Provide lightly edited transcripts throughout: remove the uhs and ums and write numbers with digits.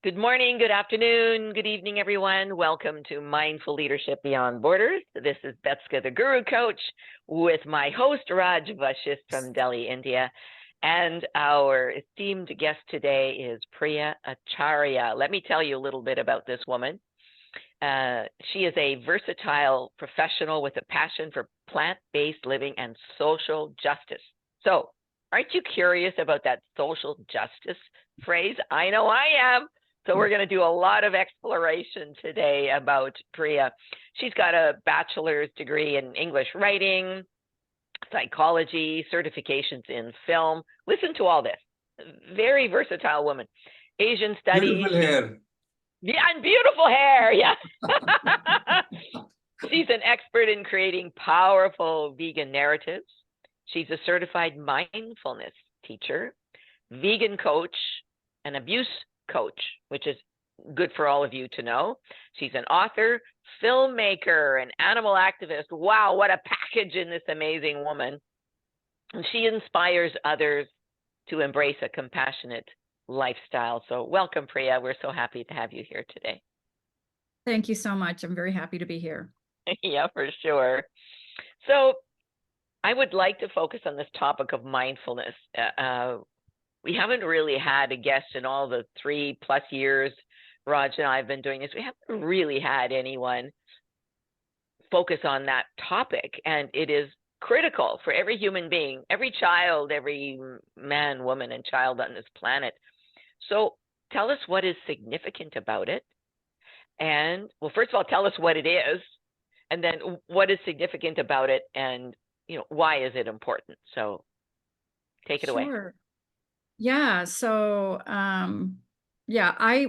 Good morning, good afternoon, good evening, everyone. Welcome to Mindful Leadership Beyond Borders. This is Betska, the Guru Coach, with my host, Raj Vashisht from Delhi, India. And our esteemed guest today is Pria Acharya. Let me tell you a little bit about this woman. She is a versatile professional with a passion for plant-based living and social justice. So, aren't you curious about that social justice phrase? I know I am. So we're going to do a lot of exploration today about Pria. She's got a bachelor's degree in English writing, psychology, certifications in film. Listen to all this. Very versatile woman. Asian studies. Beautiful hair. Yeah, and beautiful hair. Yeah. She's an expert in creating powerful vegan narratives. She's a certified mindfulness teacher, vegan coach, and abuse coach, which is good for all of you to know. She's an author, filmmaker, and animal activist. Wow, what a package in this amazing woman. And she inspires others to embrace a compassionate lifestyle. So welcome, Priya. We're so happy to have you here today. Thank you so much. I'm very happy to be here. Yeah, for sure. So I would like to focus on this topic of mindfulness. We haven't really had a guest in all the 3+ years Raj and I have been doing this. We haven't really had anyone focus on that topic. And it is critical for every human being, every child, every man, woman, and child on this planet. So tell us what is significant about it. And well, first of all, tell us what it is, and then what is significant about it, and why is it important? So take it away. Sure. Yeah. So, I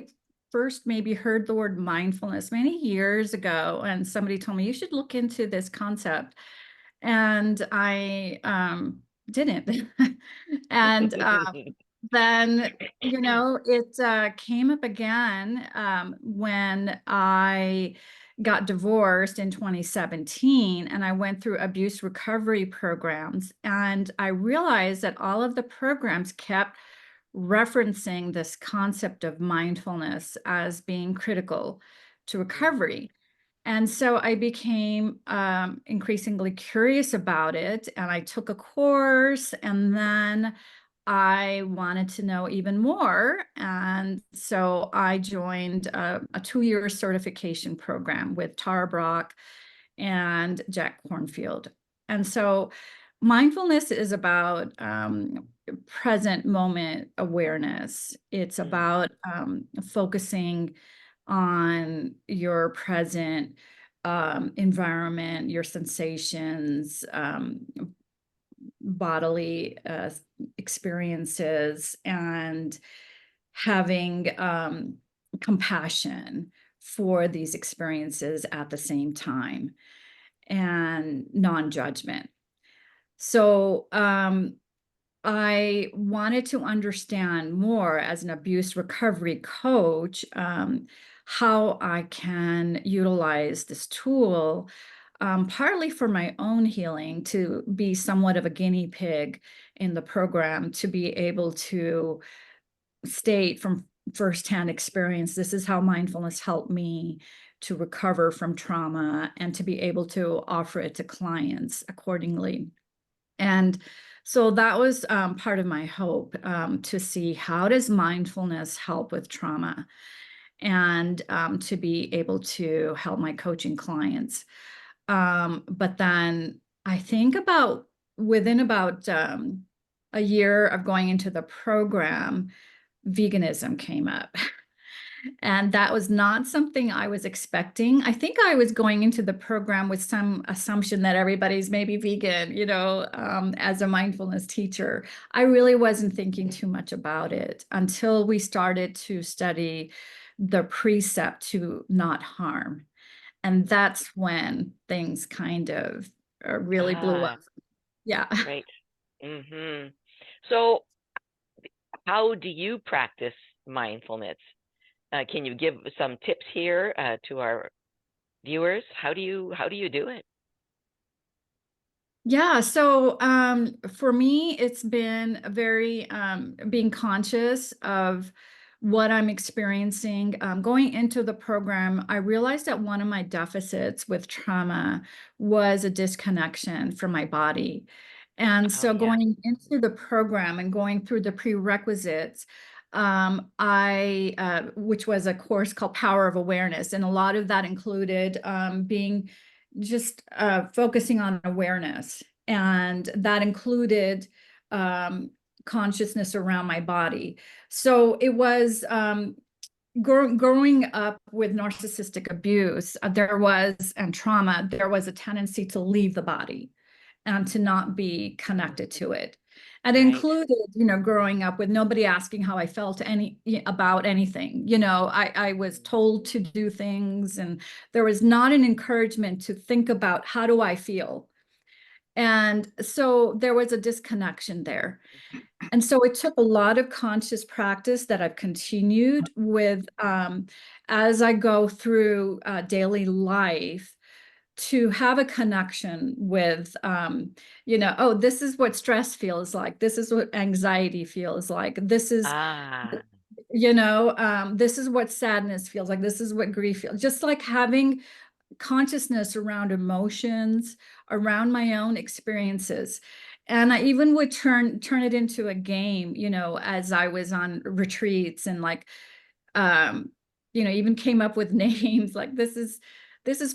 first maybe heard the word mindfulness many years ago, and somebody told me you should look into this concept, and I didn't. And then it came up again when I got divorced in 2017, and I went through abuse recovery programs, and I realized that all of the programs kept referencing this concept of mindfulness as being critical to recovery. And so I became increasingly curious about it, and I took a course, and then I wanted to know even more. And so I joined a 2-year certification program with Tara Brach and Jack Kornfield. And so mindfulness is about present moment awareness. It's about focusing on your present environment, your sensations, bodily experiences, and having compassion for these experiences at the same time, and non-judgment. So I wanted to understand more as an abuse recovery coach, how I can utilize this tool, partly for my own healing, to be somewhat of a guinea pig in the program, to be able to state from firsthand experience, this is how mindfulness helped me to recover from trauma, and to be able to offer it to clients accordingly. And so that was part of my hope, to see how does mindfulness help with trauma, and to be able to help my coaching clients. But then I think within about a year of going into the program, veganism came up. And that was not something I was expecting. I think I was going into the program with some assumption that everybody's maybe vegan, as a mindfulness teacher. I really wasn't thinking too much about it until we started to study the precept to not harm. And that's when things kind of really blew up. Yeah. Right. So how do you practice mindfulness? Can you give some tips here to our viewers? How do you do it? Yeah, so for me, it's been very being conscious of what I'm experiencing. Going into the program, I realized that one of my deficits with trauma was a disconnection from my body. And Oh, so yeah. going into the program and going through the prerequisites, which was a course called Power of Awareness. And a lot of that included being just focusing on awareness. And that included consciousness around my body. So it was growing up with narcissistic abuse, and trauma, there was a tendency to leave the body and to not be connected to it. And it Right. included, growing up with nobody asking how I felt about anything. I was told to do things, and there was not an encouragement to think about how do I feel. And so there was a disconnection there. And so it took a lot of conscious practice that I've continued with as I go through daily life to have a connection with, oh, this is what stress feels like. This is what anxiety feels like. This is, Ah, this is what sadness feels like. This is what grief feels. Just like having consciousness around emotions, around my own experiences. And I even would turn it into a game, as I was on retreats, and like, even came up with names like this is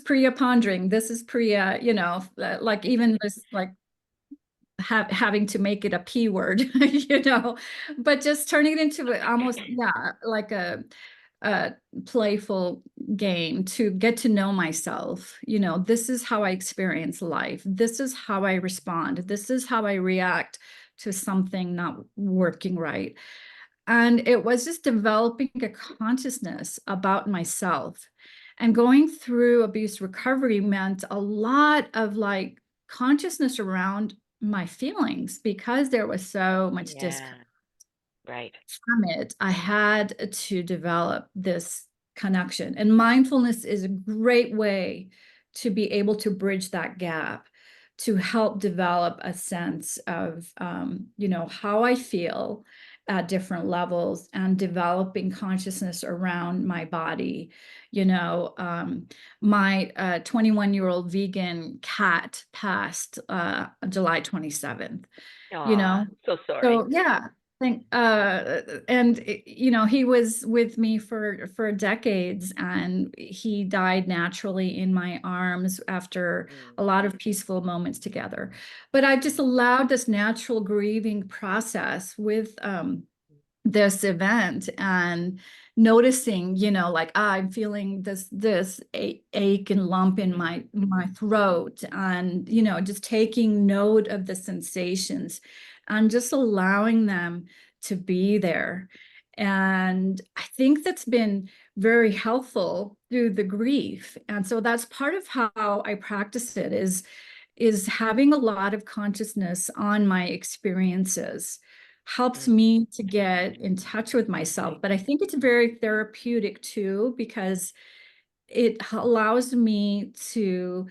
Priya pondering, this is Priya, like even this like having to make it a P word, but just turning it into almost, yeah, like a playful game to get to know myself. This is how I experience life. This is how I respond. This is how I react to something not working right. And it was just developing a consciousness about myself. And going through abuse recovery meant a lot of like consciousness around my feelings because there was so much yeah. discomfort Right. from it. I had to develop this connection. And mindfulness is a great way to be able to bridge that gap, to help develop a sense of, how I feel at different levels, and developing consciousness around my body. My 21-year-old vegan cat passed July 27th, you Aw, know? so sorry. So yeah, and he was with me for decades, and he died naturally in my arms after Mm. a lot of peaceful moments together. But I've just allowed this natural grieving process with this event, and noticing, like, I'm feeling this ache and lump in my throat, and just taking note of the sensations and just allowing them to be there. And I think that's been very helpful through the grief. And so that's part of how I practice it, is having a lot of consciousness on my experiences helps Mm. me to get in touch with myself. But I think it's very therapeutic too, because it allows me to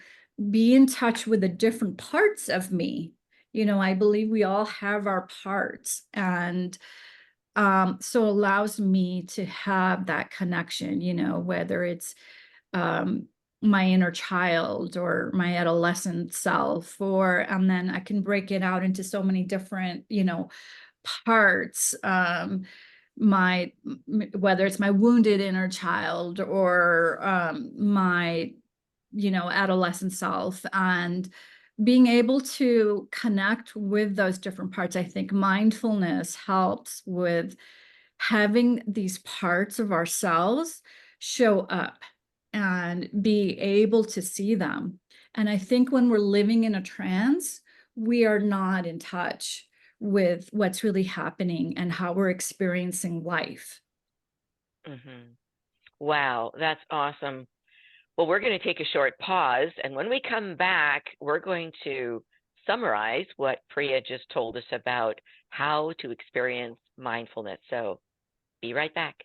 be in touch with the different parts of me. I believe we all have our parts, and so allows me to have that connection, whether it's um, my inner child or my adolescent self, and then I can break it out into so many different, parts. Whether it's my wounded inner child, or my, adolescent self, and being able to connect with those different parts. I think mindfulness helps with having these parts of ourselves show up and be able to see them. And I think when we're living in a trance, we are not in touch with what's really happening and how we're experiencing life. Hmm. Wow, that's awesome. Well, we're going to take a short pause, and when we come back, we're going to summarize what Priya just told us about how to experience mindfulness. So be right back.